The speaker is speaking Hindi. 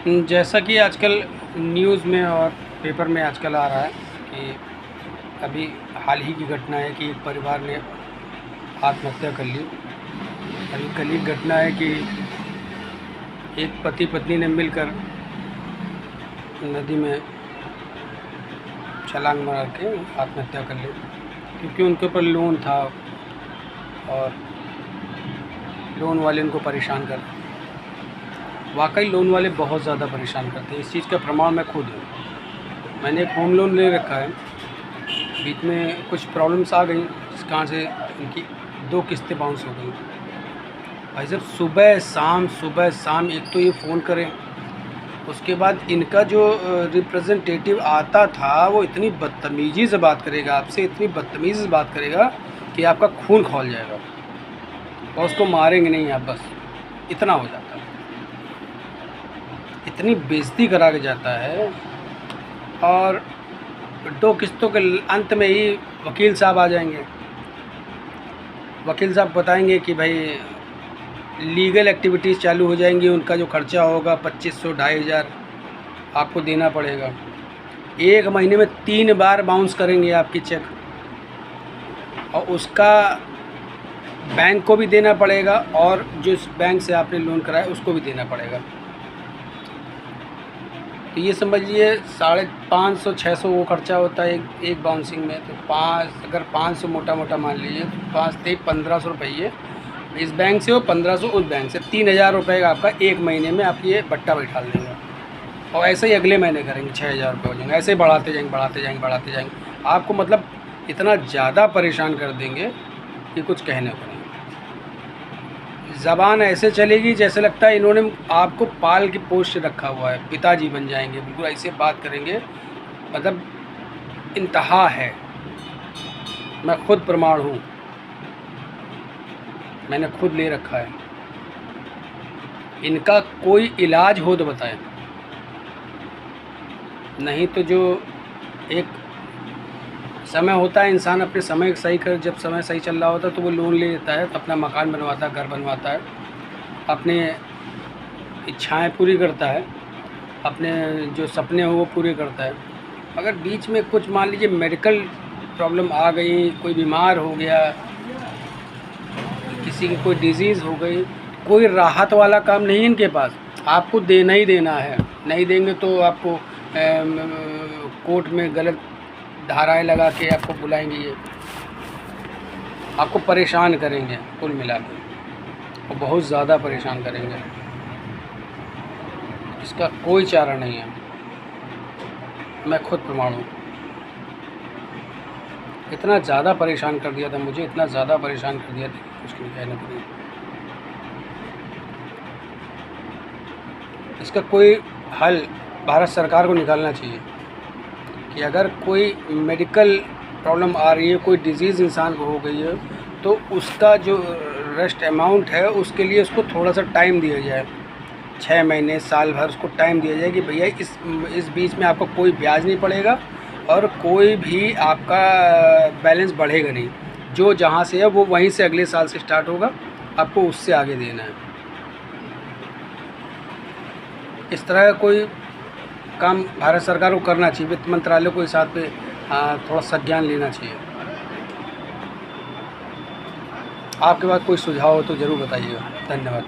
जैसा कि आजकल न्यूज़ में और पेपर में आजकल आ रहा है कि अभी हाल ही की घटना है कि एक परिवार ने आत्महत्या कर ली। अभी कल ही घटना है कि एक पति पत्नी ने मिलकर नदी में छलांग मार के आत्महत्या कर ली, क्योंकि उनके ऊपर लोन था और लोन वाले उनको परेशान कर रहे। वाकई लोन वाले बहुत ज़्यादा परेशान करते हैं। इस चीज़ का प्रमाण मैं खुद हूँ। मैंने एक होम लोन ले रखा है, बीच में कुछ प्रॉब्लम्स आ गई जिस कारण से इनकी 2 किस्तें बाउंस हो गई। भाई साहब सुबह शाम एक तो ये फ़ोन करें, उसके बाद इनका जो रिप्रेजेंटेटिव आता था वो इतनी बदतमीज़ी से बात करेगा आपसे, इतनी बदतमीज़ी से बात करेगा कि आपका खून खौल जाएगा और उसको मारेंगे नहीं आप, बस इतना हो जाता है। इतनी बेइज्जती करा के जाता है और 2 किस्तों के अंत में ही वकील साहब आ जाएंगे। वकील साहब बताएंगे कि भाई लीगल एक्टिविटीज़ चालू हो जाएंगी, उनका जो खर्चा होगा 2500 2500 आपको देना पड़ेगा। 1 महीने में 3 बार बाउंस करेंगे आपकी चेक और उसका बैंक को भी देना पड़ेगा और जो इस बैंक से आपने लोन कराया उसको भी देना पड़ेगा। तो ये समझिए 550 600 वो खर्चा होता है एक बाउंसिंग में। तो अगर 500 मोटा मान लीजिए तो 5 × 1500 रुपये इस बैंक से हो, 1500 उस बैंक से, 3000 रुपये का आपका 1 महीने में आप ये बट्टा बैठा देंगे और ऐसे ही अगले महीने करेंगे 6000 रुपये हो जाएंगे। ऐसे ही बढ़ाते जाएंगे। आपको मतलब इतना ज़्यादा परेशान कर देंगे कि कुछ कहने को नहीं। ज़बान ऐसे चलेगी जैसे लगता है इन्होंने आपको पाल के पोष रखा हुआ है, पिताजी बन जाएंगे, बिल्कुल ऐसे बात करेंगे, मतलब इंतहा है। मैं खुद प्रमाण हूँ, मैंने खुद ले रखा है। इनका कोई इलाज हो तो बताएं, नहीं तो जो एक समय होता है, इंसान अपने समय सही कर, जब समय सही चल रहा होता है तो वो लोन ले लेता है, तो अपना मकान बनवाता है, घर बनवाता है, अपने इच्छाएं पूरी करता है, अपने जो सपने हो वो पूरे करता है। अगर बीच में कुछ मान लीजिए मेडिकल प्रॉब्लम आ गई, कोई बीमार हो गया, किसी की कोई डिजीज़ हो गई, कोई राहत वाला काम नहीं इनके पास। आपको देना ही देना है, नहीं देंगे तो आपको कोर्ट में गलत धाराएं लगा के आपको बुलाएंगे, ये आपको परेशान करेंगे कुल मिला के, और बहुत ज़्यादा परेशान करेंगे। इसका कोई चारा नहीं है, मैं खुद प्रमाण हूँ। इतना ज़्यादा परेशान कर दिया था मुझे, इतना ज़्यादा परेशान कर दिया था कुछ नहीं कहने को नहीं। इसका कोई हल भारत सरकार को निकालना चाहिए कि अगर कोई मेडिकल प्रॉब्लम आ रही है, कोई डिज़ीज़ इंसान को हो गई है, तो उसका जो रेस्ट अमाउंट है उसके लिए उसको थोड़ा सा टाइम दिया जाए, 6 महीने साल भर उसको टाइम दिया जाए कि भैया इस बीच में आपको कोई ब्याज नहीं पड़ेगा और कोई भी आपका बैलेंस बढ़ेगा नहीं। जो जहाँ से है वो वहीं से अगले साल से स्टार्ट होगा, आपको उससे आगे देना है। इस तरह का कोई काम भारत सरकार को करना चाहिए, वित्त मंत्रालय को इस बात पे थोड़ा संज्ञान लेना चाहिए। आपके पास कोई सुझाव हो तो ज़रूर बताइएगा। धन्यवाद।